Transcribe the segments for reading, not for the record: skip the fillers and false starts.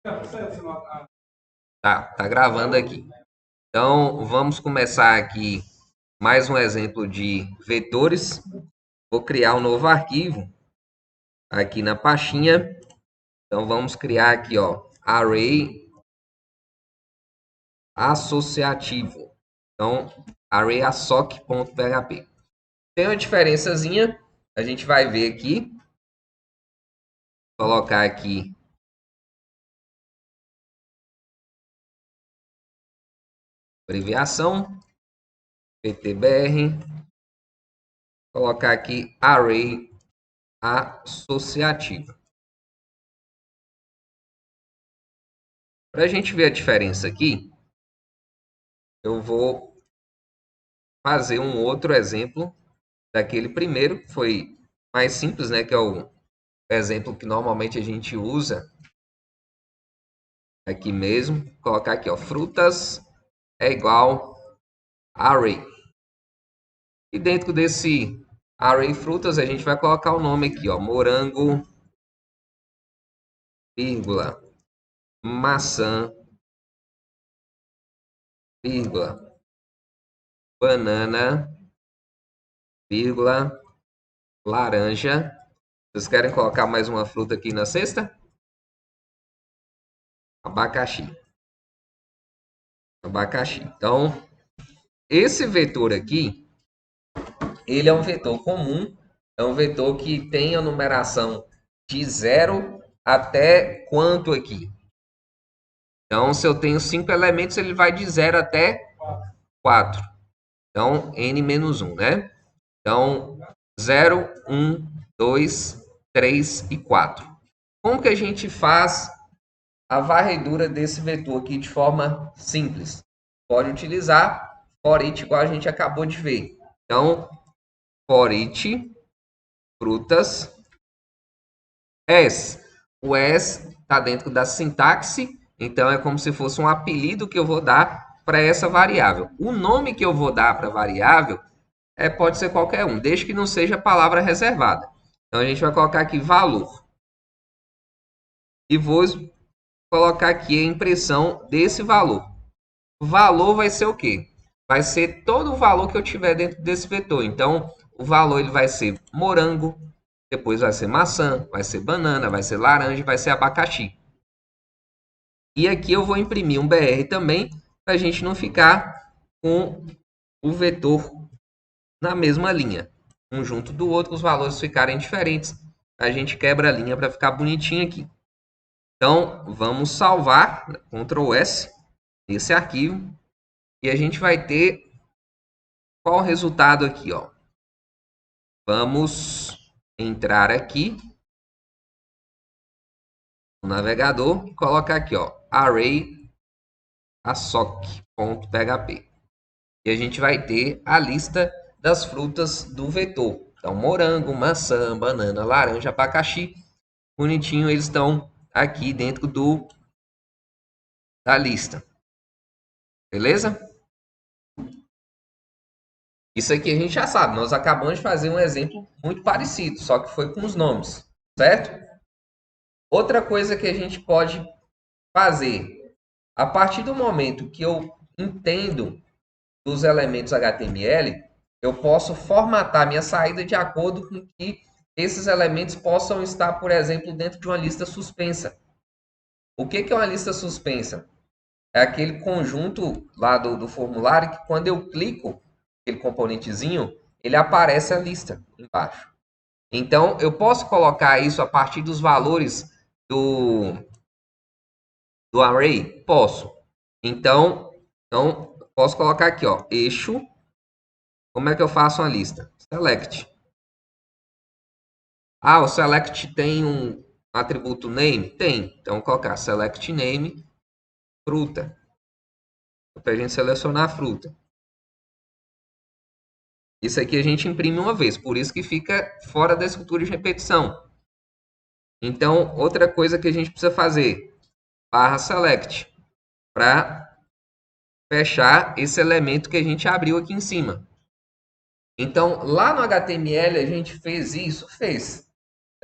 Tá gravando aqui. Então, vamos começar aqui mais um exemplo de vetores. Vou criar um novo arquivo aqui na pastinha. Então, vamos criar aqui, ó, array associativo. Então, array assoc.php. Tem uma diferençazinha, a gente vai ver aqui. Vou colocar aqui abreviação ptbr, colocar aqui array associativo. Para a gente ver a diferença aqui, eu vou fazer um outro exemplo daquele primeiro, que foi mais simples, né? Que é o exemplo que normalmente a gente usa aqui mesmo. Vou colocar aqui, ó, frutas é igual array. E dentro desse array frutas, a gente vai colocar o nome aqui, ó, morango, vírgula, maçã, vírgula, banana, vírgula, laranja. Vocês querem colocar mais uma fruta aqui na cesta? Abacaxi. Abacaxi. Então, esse vetor aqui, ele é um vetor comum, é um vetor que tem a numeração de 0 até quanto aqui? Então, se eu tenho 5 elementos, ele vai de 0 até 4. Então, n-1, né? Então, 0, 1, 2, 3 e 4. Como que a gente faz a varredura desse vetor aqui de forma simples? Pode utilizar for each, igual a gente acabou de ver. Então, for each, frutas, as. O as está dentro da sintaxe, então é como se fosse um apelido que eu vou dar para essa variável. O nome que eu vou dar para a variável pode ser qualquer um, desde que não seja palavra reservada. Então, a gente vai colocar aqui valor. E vou colocar aqui a impressão desse valor. O valor vai ser o quê? Vai ser todo o valor que eu tiver dentro desse vetor. Então, o valor ele vai ser morango, depois vai ser maçã, vai ser banana, vai ser laranja, vai ser abacaxi. E aqui eu vou imprimir um BR também, para a gente não ficar com o vetor na mesma linha. Um junto do outro, os valores ficarem diferentes. A gente quebra a linha para ficar bonitinho aqui. Então, vamos salvar, Ctrl S, esse arquivo. E a gente vai ter qual o resultado aqui, ó. Vamos entrar aqui no navegador e colocar aqui, ó, array assoc.php. E a gente vai ter a lista das frutas do vetor. Então, morango, maçã, banana, laranja, abacaxi. Bonitinho, eles estão aqui dentro da lista. Beleza? Isso aqui a gente já sabe. Nós acabamos de fazer um exemplo muito parecido, só que foi com os nomes, certo? Outra coisa que a gente pode fazer, a partir do momento que eu entendo dos elementos HTML, eu posso formatar minha saída de acordo com que esses elementos possam estar, por exemplo, dentro de uma lista suspensa. O que é uma lista suspensa? É aquele conjunto lá do formulário que quando eu clico, aquele componentezinho, ele aparece a lista embaixo. Então, eu posso colocar isso a partir dos valores do array? Posso. Então, posso colocar aqui, ó, eixo. Como é que eu faço uma lista? Select. Ah, o select tem um atributo name? Tem. Então, vou colocar select name, fruta. Para a gente selecionar a fruta. Isso aqui a gente imprime uma vez, por isso que fica fora da estrutura de repetição. Então, outra coisa que a gente precisa fazer, /select, para fechar esse elemento que a gente abriu aqui em cima. Então, lá no HTML a gente fez isso? Fez.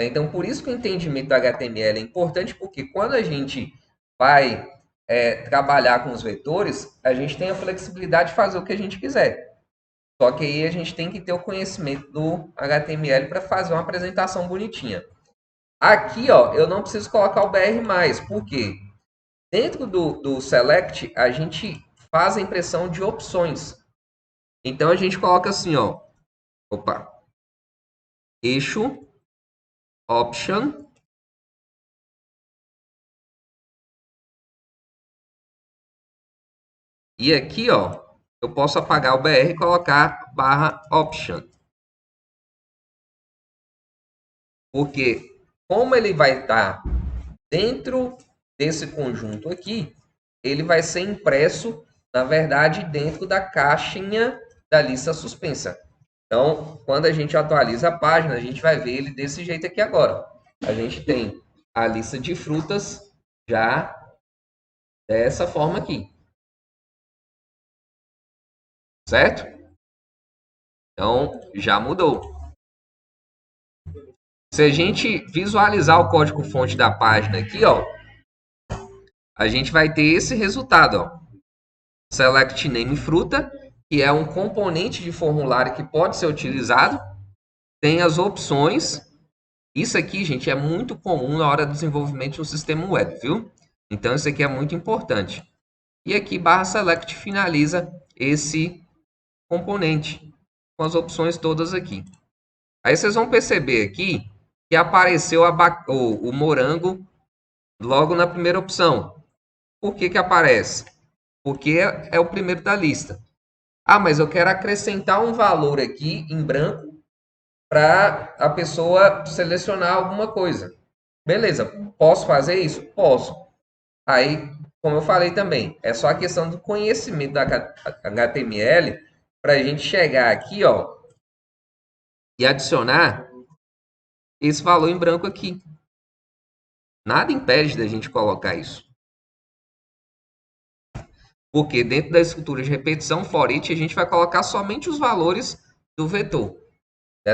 Então, por isso que o entendimento do HTML é importante, porque quando a gente vai trabalhar com os vetores, a gente tem a flexibilidade de fazer o que a gente quiser. Só que aí a gente tem que ter o conhecimento do HTML para fazer uma apresentação bonitinha. Aqui, ó, eu não preciso colocar o BR+, por quê? Dentro do Select, a gente faz a impressão de opções. Então, a gente coloca assim, ó. Opa. Eixo, option. E aqui, ó, eu posso apagar o BR e colocar /option. Porque, como ele vai estar dentro desse conjunto aqui, ele vai ser impresso, na verdade, dentro da caixinha da lista suspensa. Então, quando a gente atualiza a página, a gente vai ver ele desse jeito aqui agora. A gente tem a lista de frutas já dessa forma aqui. Certo? Então, já mudou. Se a gente visualizar o código-fonte da página aqui, ó, a gente vai ter esse resultado, ó. Select name fruta, que é um componente de formulário que pode ser utilizado. Tem as opções. Isso aqui, gente, é muito comum na hora do desenvolvimento do sistema web, viu? Então, isso aqui é muito importante. E aqui, /select finaliza esse componente com as opções todas aqui. Aí vocês vão perceber aqui que apareceu o morango logo na primeira opção. Por que que aparece? Porque é o primeiro da lista. Ah, mas eu quero acrescentar um valor aqui em branco para a pessoa selecionar alguma coisa. Beleza, posso fazer isso? Posso. Aí, como eu falei também, é só a questão do conhecimento da HTML para a gente chegar aqui, ó, e adicionar esse valor em branco aqui. Nada impede da gente colocar isso. Porque dentro da estrutura de repetição for each, a gente vai colocar somente os valores do vetor.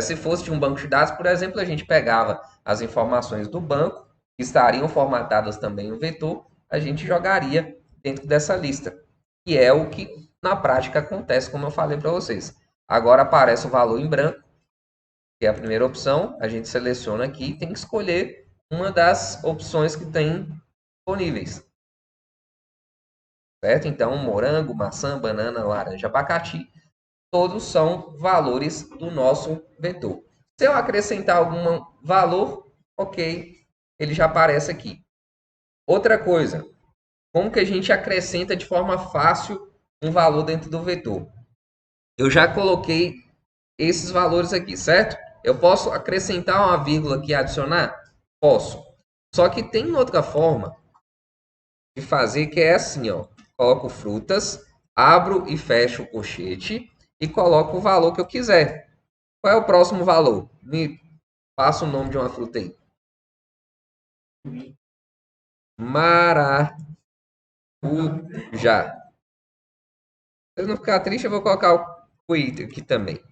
Se fosse de um banco de dados, por exemplo, a gente pegava as informações do banco, que estariam formatadas também no vetor, a gente jogaria dentro dessa lista. Que é o que na prática acontece, como eu falei para vocês. Agora aparece o valor em branco, que é a primeira opção, a gente seleciona aqui e tem que escolher uma das opções que tem disponíveis. Certo? Então, morango, maçã, banana, laranja, abacate, todos são valores do nosso vetor. Se eu acrescentar algum valor, ok, ele já aparece aqui. Outra coisa, como que a gente acrescenta de forma fácil um valor dentro do vetor? Eu já coloquei esses valores aqui, certo? Eu posso acrescentar uma vírgula aqui e adicionar? Posso. Só que tem outra forma de fazer que é assim, ó. Coloco frutas, abro e fecho o colchete e coloco o valor que eu quiser. Qual é o próximo valor? Me passa o nome de uma fruta aí. Maracujá. Se eu não ficar triste, eu vou colocar o cuí aqui também.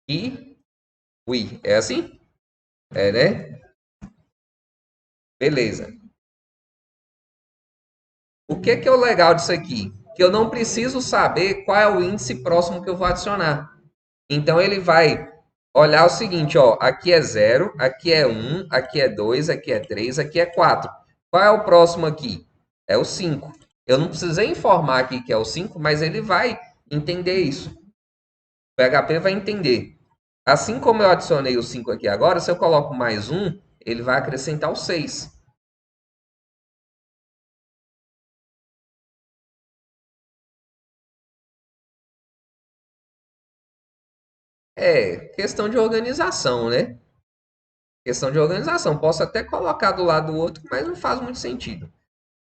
E ui, é assim? É, né? Beleza. O que é o legal disso aqui? Que eu não preciso saber qual é o índice próximo que eu vou adicionar. Então ele vai olhar o seguinte, ó, aqui é 0, aqui é 1, aqui é 2, aqui é 3, aqui é 4. Qual é o próximo aqui? É o 5. Eu não precisei informar aqui que é o 5, mas ele vai entender isso. O PHP vai entender. Assim como eu adicionei o 5 aqui agora, se eu coloco mais um, ele vai acrescentar o 6. É questão de organização, né? Questão de organização. Posso até colocar do lado do outro, mas não faz muito sentido.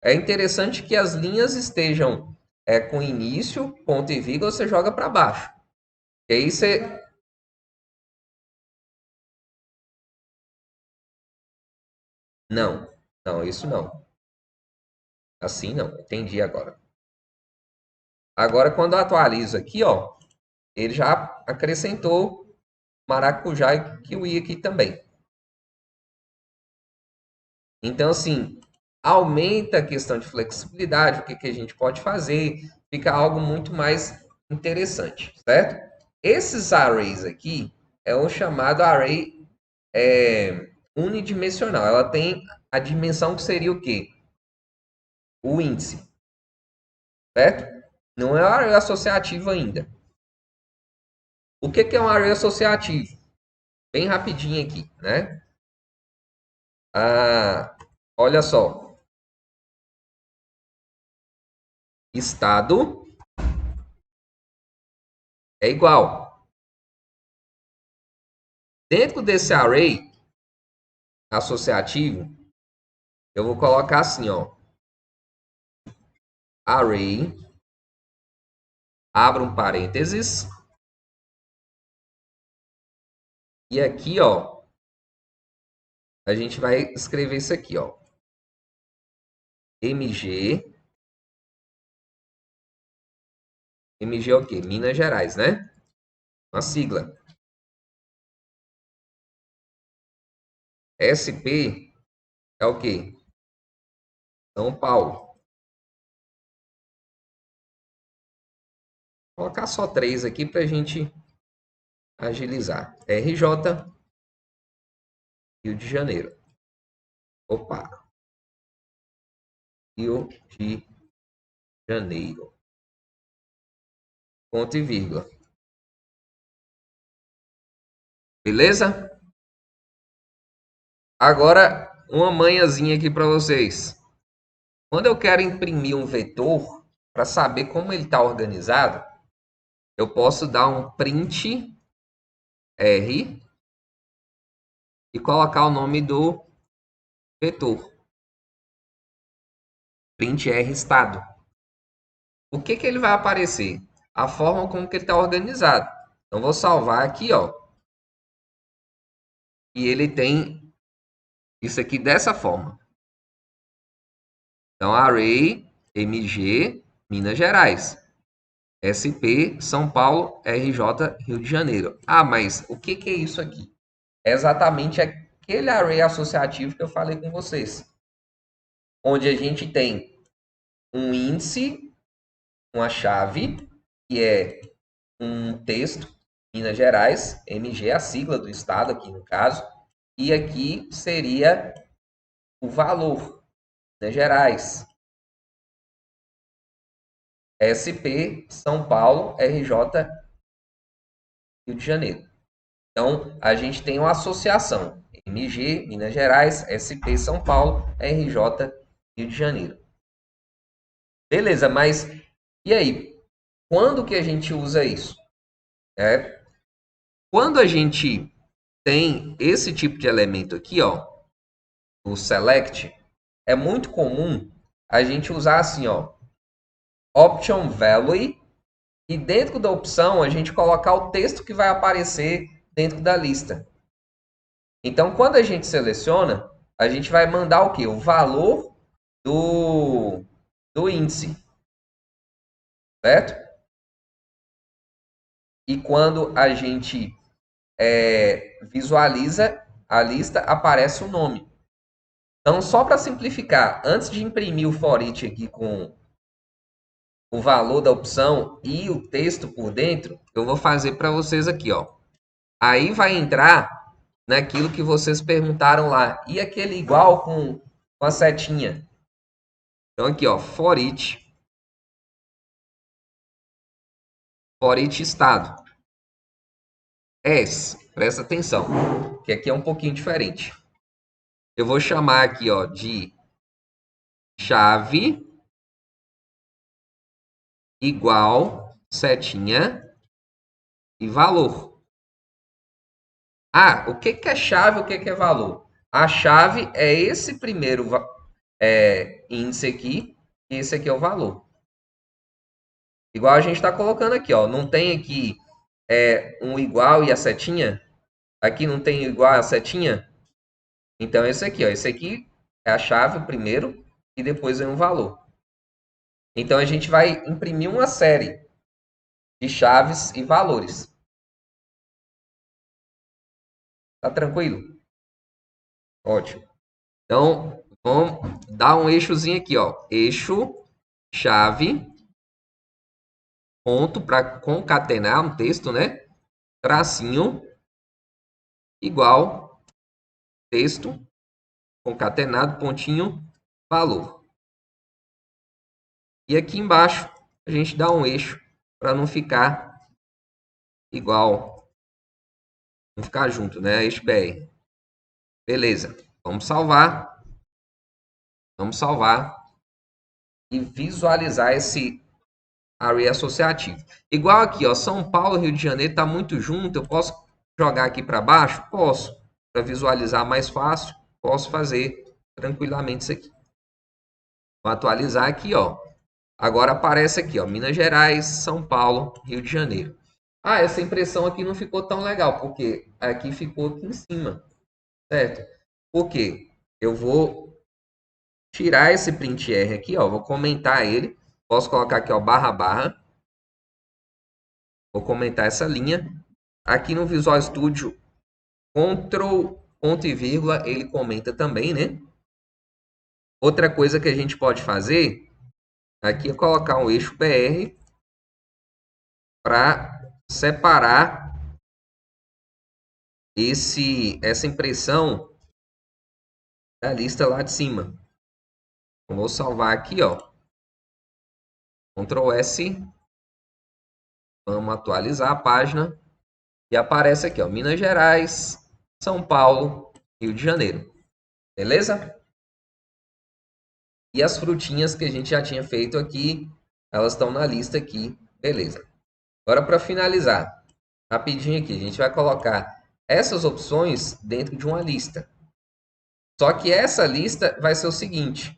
É interessante que as linhas estejam com início, ponto e vírgula, você joga para baixo. E aí você. Não, não, isso não. Assim não, entendi agora. Agora, quando eu atualizo aqui, ó, ele já acrescentou maracujá e kiwi aqui também. Então, assim, aumenta a questão de flexibilidade, o que a gente pode fazer, fica algo muito mais interessante, certo? Esses arrays aqui é o chamado array unidimensional. Ela tem a dimensão que seria o quê? O índice, certo? Não é um array associativo ainda. O que é um array associativo? Bem rapidinho aqui, né? Olha só. Estado é igual. Dentro desse array associativo, eu vou colocar assim, ó. Array, abra um parênteses. E aqui, ó, a gente vai escrever isso aqui, ó. MG. MG é o quê? Minas Gerais, né? Uma sigla. SP é o quê? São Paulo. Vou colocar só 3 aqui para a gente agilizar. RJ, Rio de Janeiro. Opa. Rio de Janeiro. Ponto e vírgula. Beleza? Agora, uma manhãzinha aqui para vocês. Quando eu quero imprimir um vetor, para saber como ele está organizado, eu posso dar um print R e colocar o nome do vetor. Print R estado. O que ele vai aparecer? A forma como que ele está organizado. Então, vou salvar aqui, ó. E ele tem isso aqui dessa forma. Então, array MG Minas Gerais. SP São Paulo, RJ Rio de Janeiro. Ah, mas o que é isso aqui? É exatamente aquele array associativo que eu falei com vocês. Onde a gente tem um índice, uma chave, que é um texto, Minas Gerais, MG, a sigla do estado aqui no caso, e aqui seria o valor, Minas Gerais, SP, São Paulo, RJ, Rio de Janeiro. Então, a gente tem uma associação, MG, Minas Gerais, SP, São Paulo, RJ, Rio de Janeiro. Beleza, mas e aí? Quando que a gente usa isso? Quando a gente tem esse tipo de elemento aqui, ó, o select, é muito comum a gente usar assim, ó, option value, e dentro da opção a gente colocar o texto que vai aparecer dentro da lista. Então, quando a gente seleciona, a gente vai mandar o quê? O valor do índice, certo? E quando a gente visualiza a lista, aparece o nome. Então, só para simplificar, antes de imprimir o for each aqui com o valor da opção e o texto por dentro, eu vou fazer para vocês aqui, ó. Aí vai entrar naquilo que vocês perguntaram lá. E aquele igual com a setinha? Então aqui, ó, for each estado. Presta atenção, que aqui é um pouquinho diferente. Eu vou chamar aqui, ó, de chave igual setinha e valor. Ah, o que é chave e o que é valor? A chave é esse primeiro índice aqui, e esse aqui é o valor. Igual a gente está colocando aqui, ó. Não tem aqui um igual e a setinha? Aqui não tem igual a setinha? Então, esse aqui, ó. Esse aqui é a chave primeiro e depois vem um valor. Então, a gente vai imprimir uma série de chaves e valores. Tá tranquilo? Ótimo. Então, Vamos dar um eixozinho aqui, ó. Eixo, chave, ponto para concatenar um texto, né? Tracinho, igual, texto, concatenado, pontinho, valor. E aqui embaixo a gente dá um eixo para não ficar igual, não ficar junto, né? Eixo BR. Beleza. Vamos salvar. Vamos salvar e visualizar esse array associativo. Igual aqui, ó, São Paulo, Rio de Janeiro está muito junto. Eu posso jogar aqui para baixo? Posso. Para visualizar mais fácil, posso fazer tranquilamente isso aqui. Vou atualizar aqui, ó. Agora aparece aqui, ó, Minas Gerais, São Paulo, Rio de Janeiro. Ah, essa impressão aqui não ficou tão legal, porque aqui ficou aqui em cima, certo? Por quê? Eu vou tirar esse print R aqui, ó, vou comentar ele. Posso colocar aqui, ó, barra, barra. Vou comentar essa linha. Aqui no Visual Studio, Ctrl, ponto e vírgula, ele comenta também, né? Outra coisa que a gente pode fazer aqui é colocar um eixo BR para separar essa impressão da lista lá de cima. Eu vou salvar aqui, ó. Ctrl S. Vamos atualizar a página. E aparece aqui, ó, Minas Gerais, São Paulo, Rio de Janeiro. Beleza? E as frutinhas que a gente já tinha feito aqui, elas estão na lista aqui. Beleza. Agora, para finalizar, rapidinho aqui, a gente vai colocar essas opções dentro de uma lista. Só que essa lista vai ser o seguinte.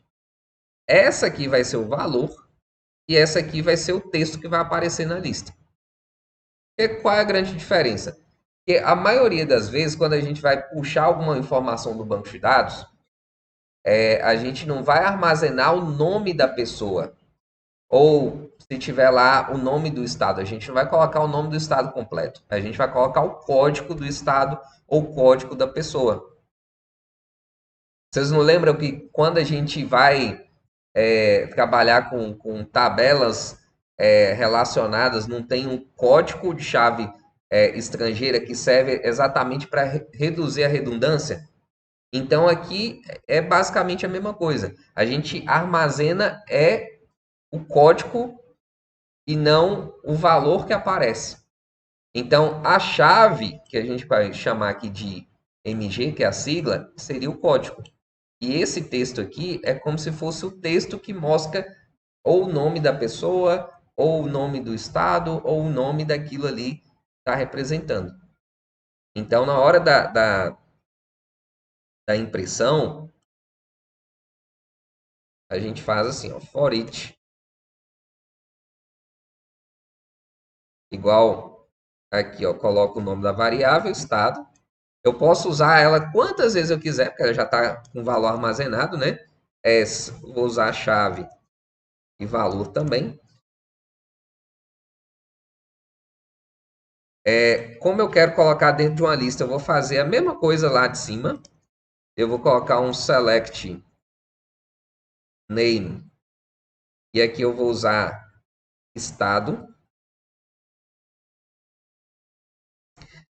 Essa aqui vai ser o valor e essa aqui vai ser o texto que vai aparecer na lista. E qual é a grande diferença? Porque a maioria das vezes, quando a gente vai puxar alguma informação do banco de dados, a gente não vai armazenar o nome da pessoa. Ou se tiver lá o nome do estado, a gente não vai colocar o nome do estado completo. A gente vai colocar o código do estado ou o código da pessoa. Vocês não lembram que quando a gente vai trabalhar com tabelas relacionadas, não tem um código de chave estrangeira que serve exatamente para reduzir a redundância? Então aqui é basicamente a mesma coisa. A gente armazena o código e não o valor que aparece. Então a chave que a gente vai chamar aqui de MG, que é a sigla, seria o código. E esse texto aqui é como se fosse o texto que mostra ou o nome da pessoa, ou o nome do estado, ou o nome daquilo ali que está representando. Então, na hora da impressão, a gente faz assim, ó, for each, igual aqui, ó, coloco o nome da variável, estado. Eu posso usar ela quantas vezes eu quiser, porque ela já está com valor armazenado, né? Vou usar a chave e valor também. Como eu quero colocar dentro de uma lista, eu vou fazer a mesma coisa lá de cima. Eu vou colocar um select name. E aqui eu vou usar estado.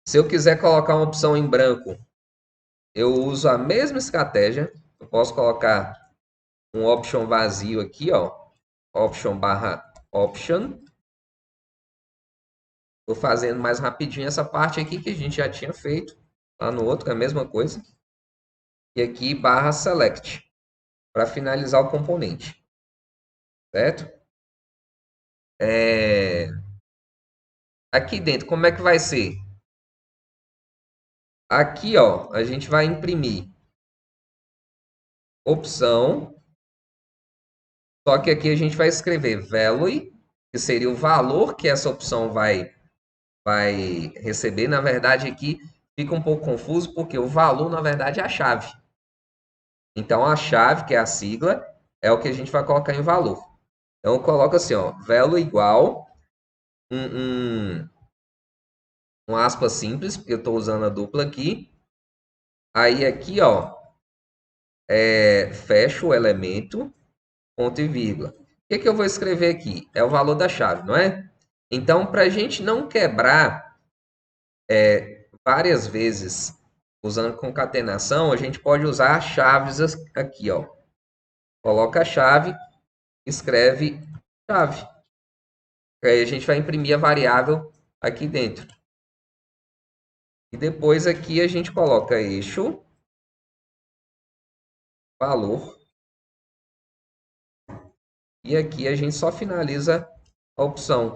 Se eu quiser colocar uma opção em branco, eu uso a mesma estratégia. Eu posso colocar um option vazio aqui, ó. Option barra option. Vou fazendo mais rapidinho essa parte aqui que a gente já tinha feito. Lá no outro é a mesma coisa. E aqui barra select. Para finalizar o componente. Certo? Aqui dentro, como é que vai ser? Aqui, ó, a gente vai imprimir opção. Só que aqui a gente vai escrever value, que seria o valor que essa opção vai receber. Na verdade, aqui fica um pouco confuso, porque o valor, na verdade, é a chave. Então, a chave, que é a sigla, é o que a gente vai colocar em valor. Então, eu coloco assim, ó, value igual um aspa simples, porque eu estou usando a dupla aqui. Aí, aqui, ó, fecho o elemento, ponto e vírgula. O que eu vou escrever aqui? É o valor da chave, não é? Então, para a gente não quebrar várias vezes usando concatenação, a gente pode usar chaves aqui, ó. Coloca a chave, escreve chave. Aí a gente vai imprimir a variável aqui dentro. E depois aqui a gente coloca eixo, valor. E aqui a gente só finaliza a opção.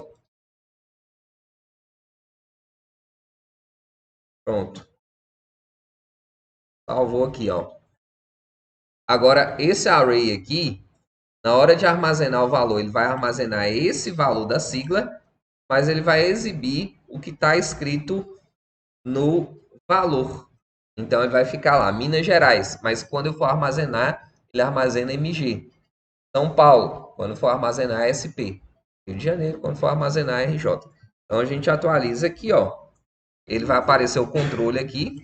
Pronto. Salvou aqui, ó. Agora, esse array aqui, na hora de armazenar o valor, ele vai armazenar esse valor da sigla, mas ele vai exibir o que está escrito no valor. Então, ele vai ficar lá, Minas Gerais, mas quando eu for armazenar, ele armazena MG. São Paulo, quando for armazenar SP. Rio de Janeiro, quando for armazenar RJ. Então, a gente atualiza aqui, ó. Ele vai aparecer o controle aqui.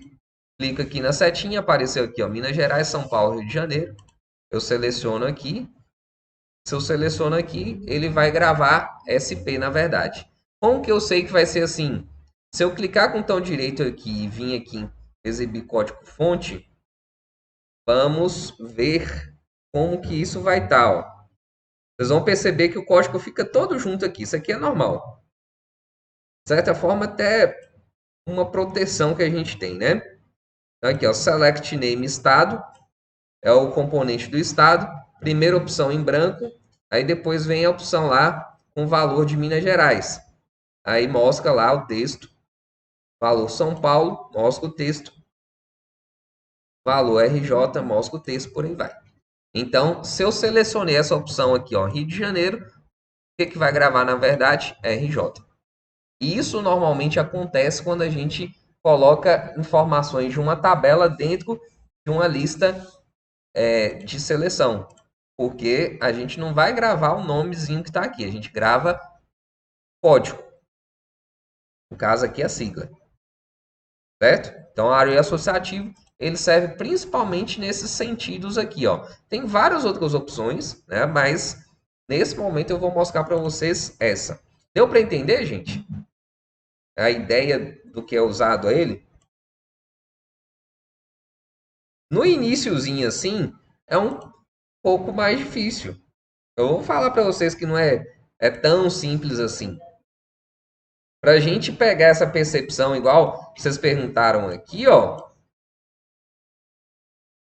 Clica aqui na setinha, apareceu aqui, ó, Minas Gerais, São Paulo, Rio de Janeiro. Eu seleciono aqui. Se eu seleciono aqui, ele vai gravar SP, na verdade. Como que eu sei que vai ser assim? Se eu clicar com o botão direito aqui e vir aqui em exibir código fonte, vamos ver como que isso vai estar, ó. Vocês vão perceber que o código fica todo junto aqui. Isso aqui é normal. De certa forma, até uma proteção que a gente tem, né? Então, aqui, ó, select name estado, é o componente do estado. Primeira opção em branco, aí depois vem a opção lá com valor de Minas Gerais. Aí mostra lá o texto, valor São Paulo, mostra o texto, valor RJ, mostra o texto, por aí vai. Então, se eu selecionei essa opção aqui, ó, Rio de Janeiro, o que vai gravar na verdade? RJ. Isso normalmente acontece quando a gente coloca informações de uma tabela dentro de uma lista de seleção. Porque a gente não vai gravar o nomezinho que está aqui, a gente grava código. No caso aqui, a sigla. Certo? Então, o array associativo ele serve principalmente nesses sentidos aqui, ó. Tem várias outras opções, né? Mas nesse momento eu vou mostrar para vocês essa. Deu para entender, gente? A ideia do que é usado a ele? No iniciozinho assim, é um pouco mais difícil. Eu vou falar para vocês que não é tão simples assim. Para a gente pegar essa percepção, igual vocês perguntaram aqui, ó,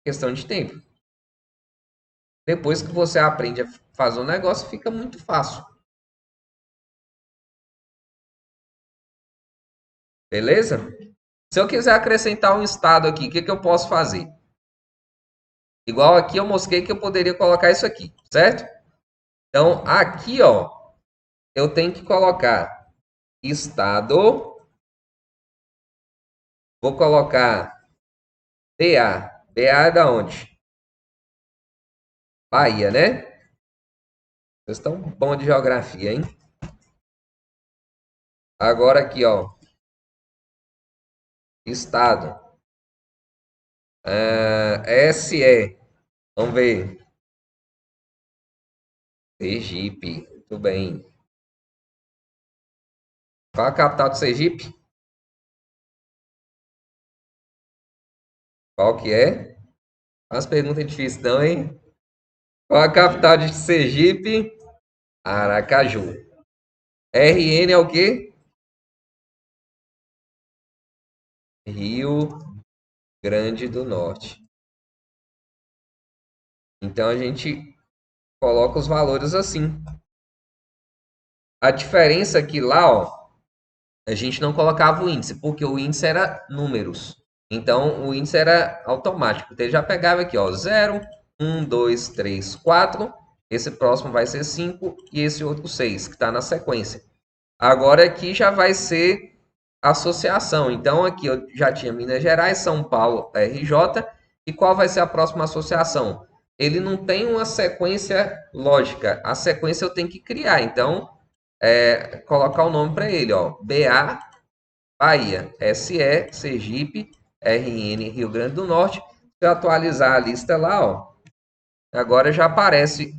questão de tempo. Depois que você aprende a fazer um negócio, fica muito fácil. Beleza? Se eu quiser acrescentar um estado aqui, o que eu posso fazer? Igual aqui eu mostrei que eu poderia colocar isso aqui, certo? Então, aqui, ó, eu tenho que colocar estado. Vou colocar BA. BA é da onde? Bahia, né? Vocês estão bom de geografia, hein? Agora aqui, ó. Estado. SE. Vamos ver. Sergipe. Muito bem. Qual a capital do Sergipe? Qual que é? As perguntas difíceis não, hein? Qual a capital de Sergipe? Aracaju. RN é o quê? Rio Grande do Norte. Então a gente coloca os valores assim. A diferença é que lá, ó, a gente não colocava o índice, porque o índice era números. Então o índice era automático. Então ele já pegava aqui, ó, 0, 1, 2, 3, 4. Esse próximo vai ser 5 e esse outro 6, que está na sequência. Agora aqui já vai ser associação. Então aqui eu já tinha Minas Gerais, São Paulo, RJ. E qual vai ser a próxima associação? Ele não tem uma sequência lógica. A sequência eu tenho que criar. Então, colocar o nome para ele, ó. BA, Bahia, SE, Sergipe, RN, Rio Grande do Norte. Se eu atualizar a lista lá, ó, agora já aparece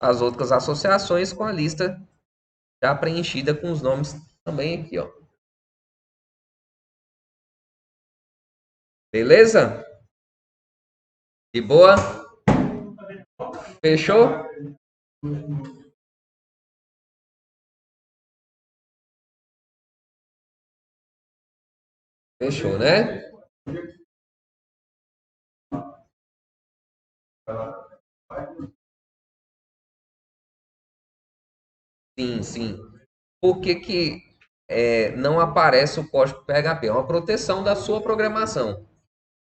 as outras associações com a lista já preenchida com os nomes também aqui, ó. Beleza? De boa? Fechou? Fechou, né? Sim, sim. Por que que não aparece o código PHP? É uma proteção da sua programação.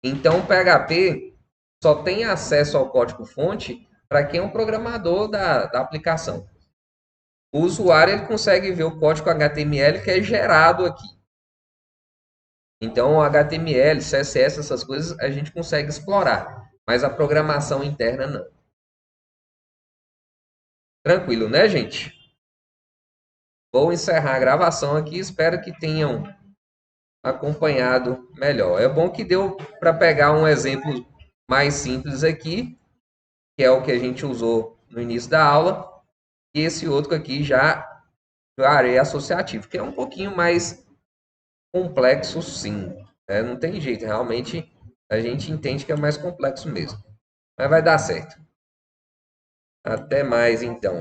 Então, o PHP só tem acesso ao código-fonte para quem é um programador da aplicação. O usuário ele consegue ver o código HTML que é gerado aqui. Então, o HTML, CSS, essas coisas a gente consegue explorar, mas a programação interna não. Tranquilo, né, gente? Vou encerrar a gravação aqui. Espero que tenham acompanhado melhor. É bom que deu para pegar um exemplo mais simples aqui, que é o que a gente usou no início da aula, e esse outro aqui já do array associativo, que é um pouquinho mais complexo, sim. Não tem jeito, realmente a gente entende que é mais complexo mesmo. Mas vai dar certo. Até mais então.